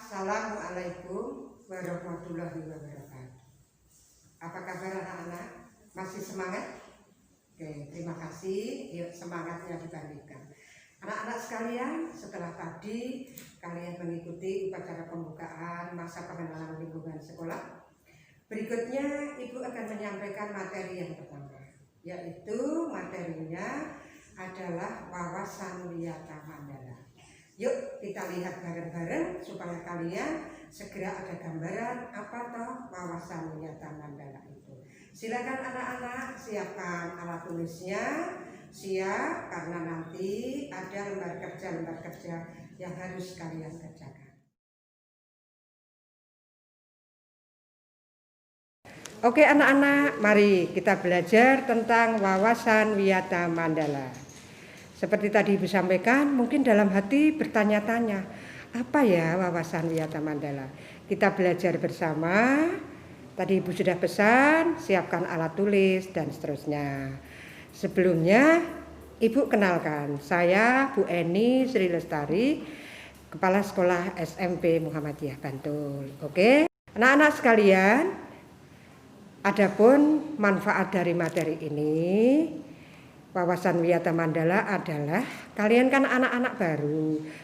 Assalamualaikum warahmatullahi wabarakatuh. Apa kabar anak-anak? Masih semangat? Oke, terima kasih. Yuk semangatnya dibandingkan. Anak-anak sekalian, setelah tadi kalian mengikuti upacara pembukaan masa pengenalan lingkungan sekolah, berikutnya Ibu akan menyampaikan materi yang pertama, yaitu materinya adalah wawasan wiyata mandala. Yuk kita lihat bareng-bareng supaya kalian segera ada gambaran apa toh wawasan wiyata mandala itu. Silakan anak-anak siapkan alat tulisnya, siap karena nanti ada lembar kerja yang harus kalian kerjakan. Oke anak-anak, mari kita belajar tentang wawasan wiyata mandala. Seperti tadi Ibu sampaikan, mungkin dalam hati bertanya-tanya, apa ya wawasan wiyata mandala? Kita belajar bersama. Tadi Ibu sudah pesan, siapkan alat tulis dan seterusnya. Sebelumnya, Ibu kenalkan, saya Bu Eni Sri Lestari, Kepala Sekolah SMP Muhammadiyah Bantul. Oke, anak-anak sekalian, adapun manfaat dari materi ini, wawasan wiyata mandala adalah kalian kan anak-anak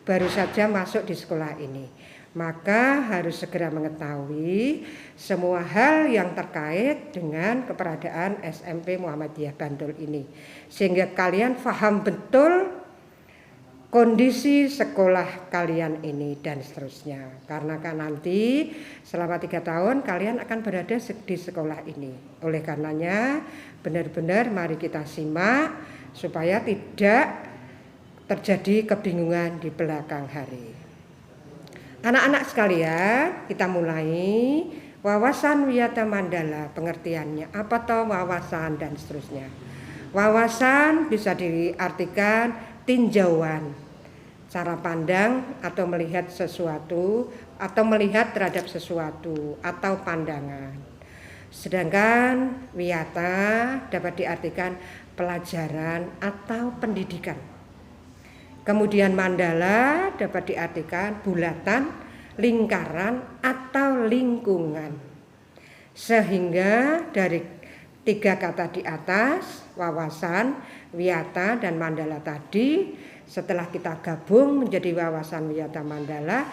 baru saja masuk di sekolah ini, maka harus segera mengetahui semua hal yang terkait dengan keberadaan SMP Muhammadiyah Bantul ini, sehingga kalian paham betul kondisi sekolah kalian ini dan seterusnya. Karena kan nanti selama 3 tahun kalian akan berada di sekolah ini. Oleh karenanya benar-benar mari kita simak supaya tidak terjadi kebingungan di belakang hari. Anak-anak sekalian, kita mulai wawasan wiyata mandala. Pengertiannya apa toh wawasan dan seterusnya. Wawasan bisa diartikan tinjauan, cara pandang atau melihat sesuatu atau melihat terhadap sesuatu atau pandangan. Sedangkan wiyata dapat diartikan pelajaran atau pendidikan. Kemudian mandala dapat diartikan bulatan, lingkaran atau lingkungan. Sehingga dari 3 kata di atas, wawasan, wiyata dan mandala tadi, setelah kita gabung menjadi wawasan wiyata mandala,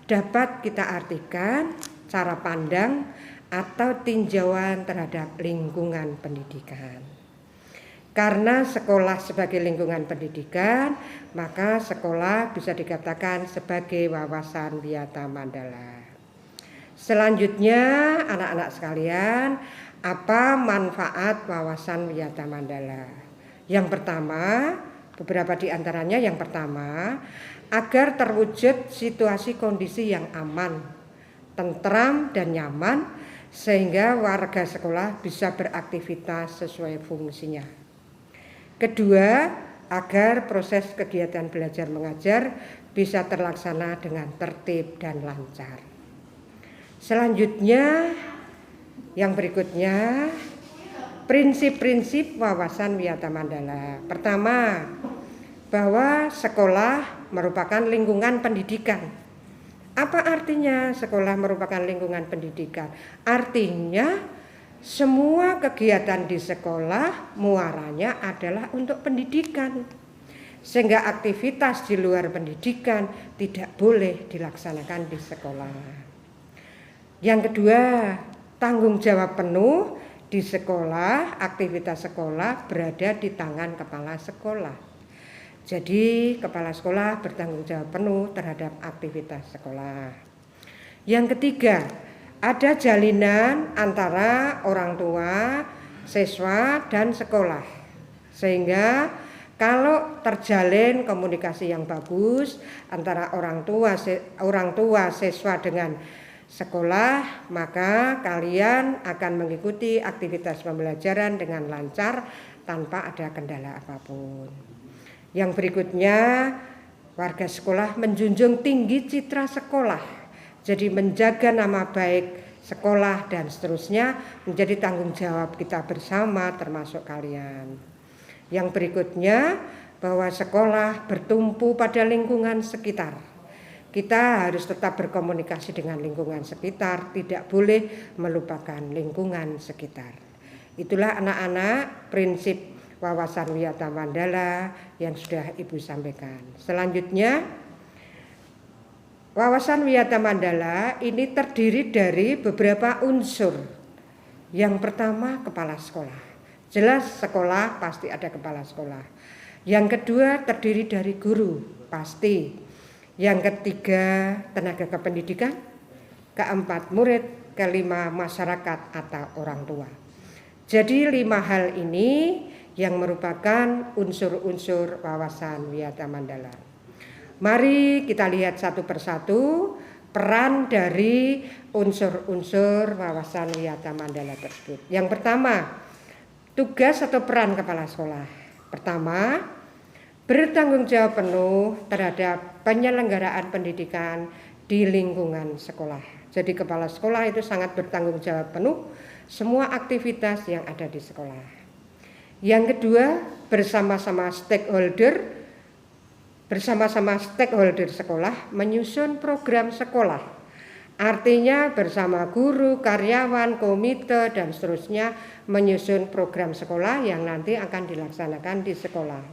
dapat kita artikan cara pandang atau tinjauan terhadap lingkungan pendidikan. Karena sekolah sebagai lingkungan pendidikan, maka sekolah bisa dikatakan sebagai wawasan wiyata mandala. Selanjutnya anak-anak sekalian, apa manfaat wawasan wiyata mandala? Yang pertama, beberapa di antaranya, yang pertama, agar terwujud situasi kondisi yang aman, tentram dan nyaman, sehingga warga sekolah bisa beraktivitas sesuai fungsinya. Kedua, agar proses kegiatan belajar mengajar bisa terlaksana dengan tertib dan lancar. Selanjutnya, yang berikutnya, prinsip-prinsip wawasan wiyata mandala. Pertama, bahwa sekolah merupakan lingkungan pendidikan. Apa artinya sekolah merupakan lingkungan pendidikan? Artinya semua kegiatan di sekolah muaranya adalah untuk pendidikan. Sehingga aktivitas di luar pendidikan tidak boleh dilaksanakan di sekolah. Yang kedua, tanggung jawab penuh di sekolah, aktivitas sekolah berada di tangan kepala sekolah. Jadi kepala sekolah bertanggung jawab penuh terhadap aktivitas sekolah. Yang ketiga, ada jalinan antara orang tua, siswa dan sekolah. Sehingga kalau terjalin komunikasi yang bagus antara orang tua siswa dengan sekolah, maka kalian akan mengikuti aktivitas pembelajaran dengan lancar tanpa ada kendala apapun. Yang berikutnya, warga sekolah menjunjung tinggi citra sekolah. Jadi menjaga nama baik sekolah dan seterusnya menjadi tanggung jawab kita bersama termasuk kalian. Yang berikutnya, bahwa sekolah bertumpu pada lingkungan sekitar. kita harus tetap berkomunikasi dengan lingkungan sekitar, tidak boleh melupakan lingkungan sekitar. Itulah anak-anak prinsip wawasan Wiyata Mandala yang sudah Ibu sampaikan. Selanjutnya, wawasan Wiyata Mandala ini terdiri dari beberapa unsur. Yang pertama, kepala sekolah. Jelas sekolah pasti ada kepala sekolah. Yang kedua, terdiri dari guru, pasti. Yang ketiga, tenaga kependidikan. Keempat, murid. Kelima, masyarakat atau orang tua. Jadi 5 hal ini yang merupakan unsur-unsur wawasan Wiyata Mandala. Mari kita lihat satu persatu peran dari unsur-unsur wawasan Wiyata Mandala tersebut. Yang pertama, tugas atau peran kepala sekolah. Pertama, bertanggung jawab penuh terhadap penyelenggaraan pendidikan di lingkungan sekolah. Jadi kepala sekolah itu sangat bertanggung jawab penuh semua aktivitas yang ada di sekolah. Yang kedua, bersama-sama stakeholder sekolah menyusun program sekolah. Artinya bersama guru, karyawan, komite dan seterusnya menyusun program sekolah yang nanti akan dilaksanakan di sekolah.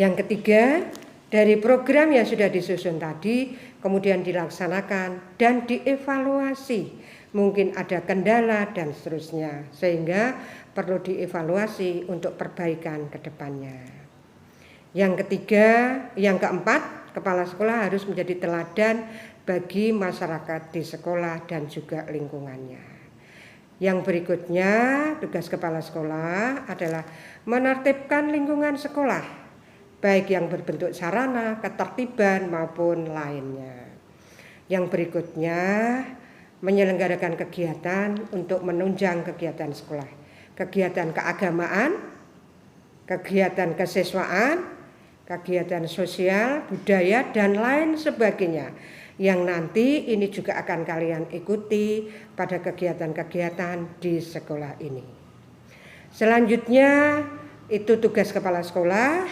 Yang ketiga, dari program yang sudah disusun tadi kemudian dilaksanakan dan dievaluasi. Mungkin ada kendala dan seterusnya, sehingga perlu dievaluasi untuk perbaikan ke depannya. Yang keempat, kepala sekolah harus menjadi teladan bagi masyarakat di sekolah dan juga lingkungannya. Yang berikutnya, tugas kepala sekolah adalah menertibkan lingkungan sekolah, baik yang berbentuk sarana, ketertiban maupun lainnya. Yang berikutnya, menyelenggarakan kegiatan untuk menunjang kegiatan sekolah, kegiatan keagamaan, kegiatan kesiswaan, kegiatan sosial, budaya, dan lain sebagainya, yang nanti ini juga akan kalian ikuti pada kegiatan-kegiatan di sekolah ini. Selanjutnya, itu tugas kepala sekolah.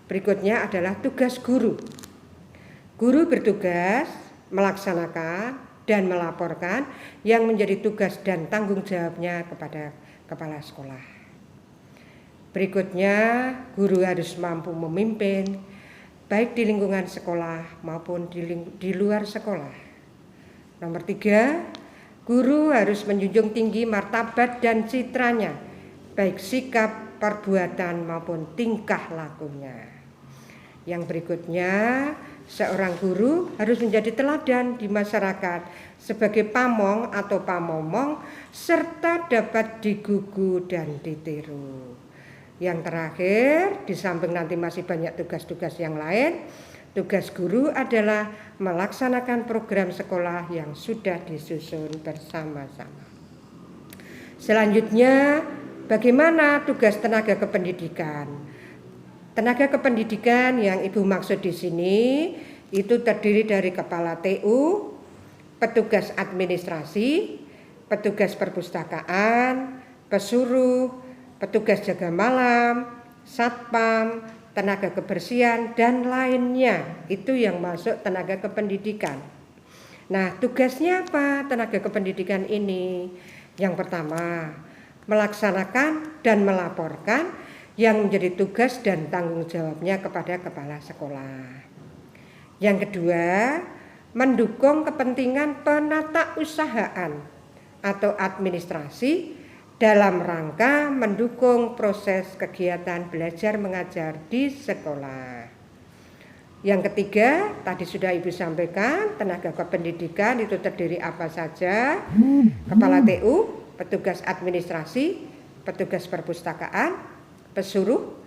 Berikutnya adalah tugas guru. Guru bertugas melaksanakan dan melaporkan yang menjadi tugas dan tanggung jawabnya kepada kepala sekolah. Berikutnya, guru harus mampu memimpin baik di lingkungan sekolah maupun di luar sekolah. Nomor 3, guru harus menjunjung tinggi martabat dan citranya, baik sikap, perbuatan maupun tingkah lakunya. Yang berikutnya, seorang guru harus menjadi teladan di masyarakat sebagai pamong atau pamomong serta dapat digugu dan ditiru. Yang terakhir, di samping nanti masih banyak tugas-tugas yang lain, tugas guru adalah melaksanakan program sekolah yang sudah disusun bersama-sama. Selanjutnya, bagaimana tugas tenaga kependidikan? Tenaga kependidikan yang Ibu maksud di sini itu terdiri dari kepala TU, petugas administrasi, petugas perpustakaan, pesuruh, petugas jaga malam, satpam, tenaga kebersihan dan lainnya. Itu yang masuk tenaga kependidikan. Nah, tugasnya apa tenaga kependidikan ini? Yang pertama, melaksanakan dan melaporkan yang menjadi tugas dan tanggung jawabnya kepada kepala sekolah. Yang kedua, mendukung kepentingan penata usahaan atau administrasi dalam rangka mendukung proses kegiatan belajar mengajar di sekolah. Yang ketiga, tadi sudah Ibu sampaikan, tenaga kependidikan itu terdiri apa saja? Kepala TU, petugas administrasi, petugas perpustakaan, pesuruh,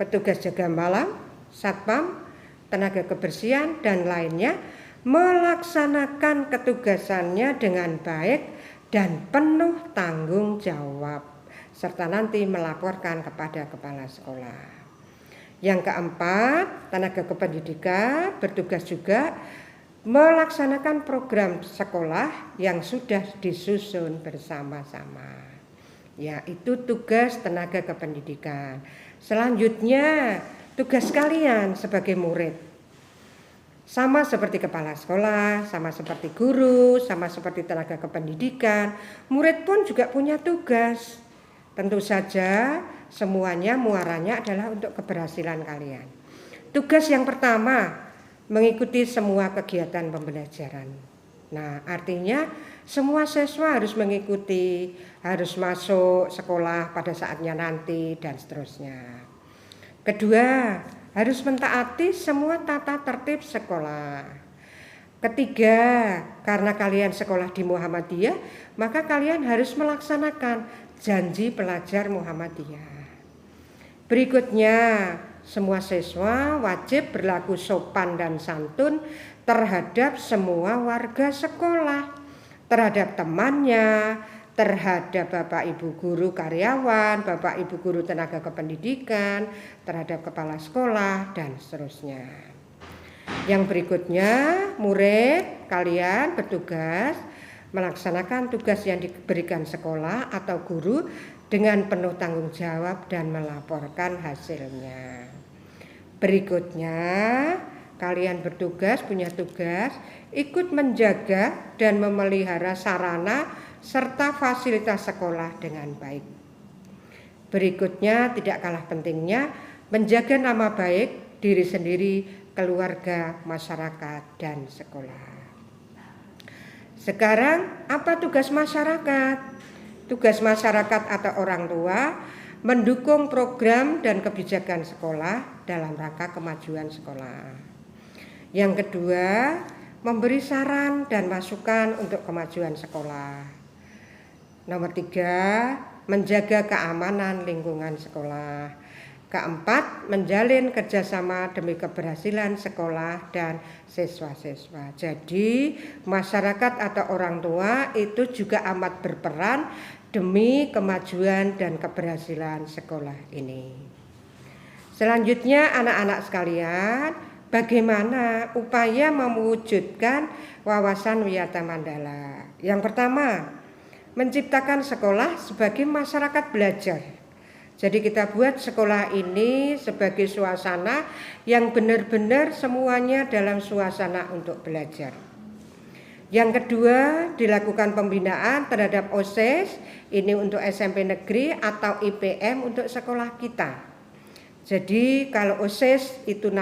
petugas jaga malam, satpam, tenaga kebersihan dan lainnya melaksanakan ketugasannya dengan baik dan penuh tanggung jawab serta nanti melaporkan kepada kepala sekolah. Yang keempat, tenaga kependidikan bertugas juga melaksanakan program sekolah yang sudah disusun bersama-sama. Ya, itu tugas tenaga kependidikan. Selanjutnya, tugas kalian sebagai murid. Sama seperti kepala sekolah, sama seperti guru, sama seperti tenaga kependidikan, murid pun juga punya tugas. Tentu saja semuanya muaranya adalah untuk keberhasilan kalian. Tugas yang pertama, mengikuti semua kegiatan pembelajaran. Nah, artinya semua siswa harus mengikuti, harus masuk sekolah pada saatnya nanti dan seterusnya. Kedua, harus mentaati semua tata tertib sekolah. Ketiga, karena kalian sekolah di Muhammadiyah, maka kalian harus melaksanakan janji pelajar Muhammadiyah. Berikutnya, semua siswa wajib berlaku sopan dan santun terhadap semua warga sekolah, terhadap temannya, terhadap Bapak Ibu guru karyawan, Bapak Ibu guru tenaga kependidikan, terhadap kepala sekolah, dan seterusnya. Yang berikutnya, murid kalian bertugas melaksanakan tugas yang diberikan sekolah atau guru dengan penuh tanggung jawab dan melaporkan hasilnya. Berikutnya, kalian bertugas, punya tugas, ikut menjaga dan memelihara sarana serta fasilitas sekolah dengan baik. Berikutnya, tidak kalah pentingnya, menjaga nama baik diri sendiri, keluarga, masyarakat, dan sekolah. Sekarang, apa tugas masyarakat? Tugas masyarakat atau orang tua mendukung program dan kebijakan sekolah dalam rangka kemajuan sekolah. Yang kedua, memberi saran dan masukan untuk kemajuan sekolah. Nomor 3, menjaga keamanan lingkungan sekolah. Keempat, menjalin kerjasama demi keberhasilan sekolah dan siswa-siswa. Jadi masyarakat atau orang tua itu juga amat berperan demi kemajuan dan keberhasilan sekolah ini. Selanjutnya anak-anak sekalian, bagaimana upaya mewujudkan wawasan Wiyata Mandala? Yang pertama, menciptakan sekolah sebagai masyarakat belajar. Jadi kita buat sekolah ini sebagai suasana yang benar-benar semuanya dalam suasana untuk belajar. Yang kedua, dilakukan pembinaan terhadap OSIS, ini untuk SMP negeri atau IPM untuk sekolah kita. Jadi kalau OSIS itu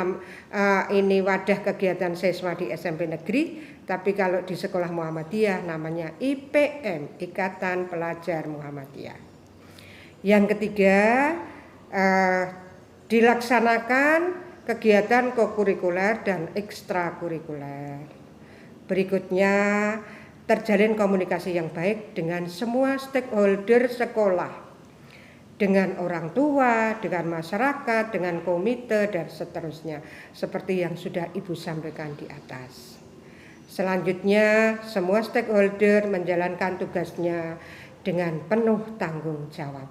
ini wadah kegiatan siswa di SMP negeri, tapi kalau di sekolah Muhammadiyah namanya IPM, Ikatan Pelajar Muhammadiyah. Yang ketiga, dilaksanakan kegiatan kokurikuler dan ekstrakurikuler. Berikutnya, terjalin komunikasi yang baik dengan semua stakeholder sekolah, dengan orang tua, dengan masyarakat, dengan komite, dan seterusnya, seperti yang sudah Ibu sampaikan di atas. Selanjutnya, semua stakeholder menjalankan tugasnya dengan penuh tanggung jawab.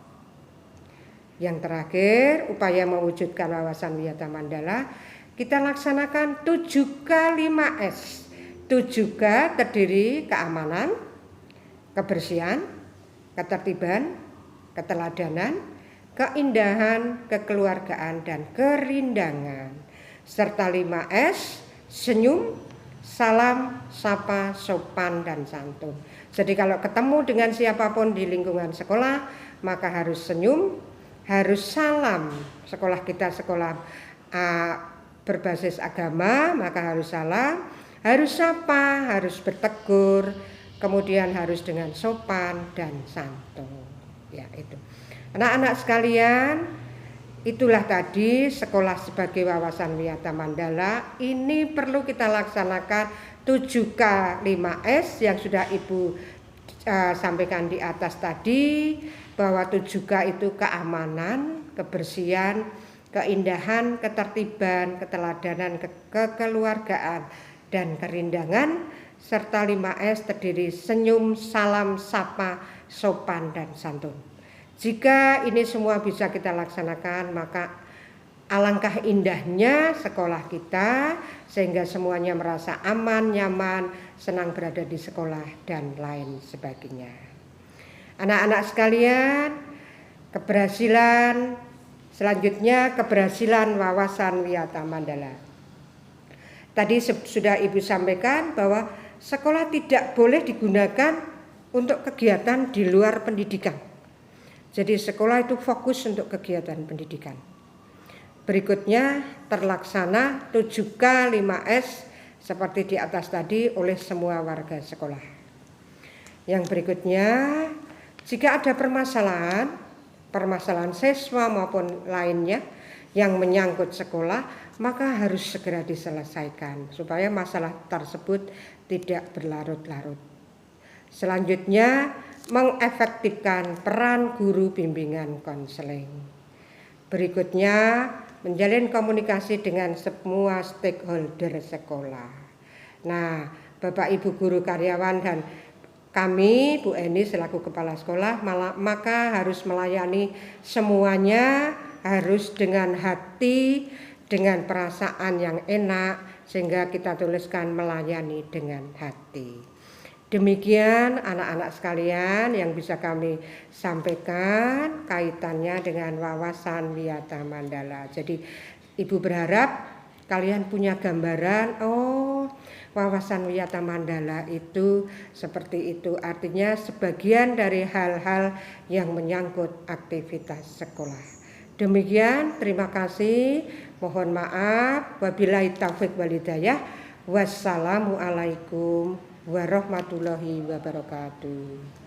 Yang terakhir, upaya mewujudkan wawasan Wiyata Mandala, kita laksanakan 7K5S. 7K terdiri keamanan, kebersihan, ketertiban, keteladanan, keindahan, kekeluargaan, dan kerindangan. Serta 5S, senyum, salam, sapa, sopan, dan santun. Jadi kalau ketemu dengan siapapun di lingkungan sekolah, maka harus senyum, harus salam. Sekolah kita sekolah berbasis agama, maka harus salam, harus sapa, harus bertegur, kemudian harus dengan sopan dan santun. Ya, itu. Anak-anak sekalian, itulah tadi sekolah sebagai wawasan Wiyata Mandala. Ini perlu kita laksanakan 7K5S yang sudah Ibu sampaikan di atas tadi, bahwa 7K itu keamanan, kebersihan, keindahan, ketertiban, keteladanan, kekeluargaan, dan kerindangan, serta 5S terdiri senyum, salam, sapa, sopan, dan santun. Jika ini semua bisa kita laksanakan, maka alangkah indahnya sekolah kita, sehingga semuanya merasa aman, nyaman, senang berada di sekolah, dan lain sebagainya. Anak-anak sekalian, keberhasilan selanjutnya, keberhasilan wawasan Wiyata Mandala. Tadi sudah Ibu sampaikan bahwa sekolah tidak boleh digunakan untuk kegiatan di luar pendidikan. Jadi sekolah itu fokus untuk kegiatan pendidikan. Berikutnya terlaksana 7K 5S seperti di atas tadi oleh semua warga sekolah. Yang berikutnya, jika ada permasalahan siswa maupun lainnya yang menyangkut sekolah, maka harus segera diselesaikan supaya masalah tersebut tidak berlarut-larut. Selanjutnya, mengefektifkan peran guru bimbingan konseling. Berikutnya, menjalin komunikasi dengan semua stakeholder sekolah. Nah, Bapak Ibu guru karyawan dan kami, Bu Eni selaku kepala sekolah, maka harus melayani semuanya, harus dengan hati, dengan perasaan yang enak, sehingga kita tuliskan melayani dengan hati. Demikian anak-anak sekalian yang bisa kami sampaikan kaitannya dengan wawasan Wiyata Mandala. Jadi Ibu berharap kalian punya gambaran, wawasan Wiyata Mandala itu seperti itu. Artinya sebagian dari hal-hal yang menyangkut aktivitas sekolah. Demikian, terima kasih. Mohon maaf. Wabillahi taufiq wal hidayah. Wassalamualaikum warahmatullahi wabarakatuh.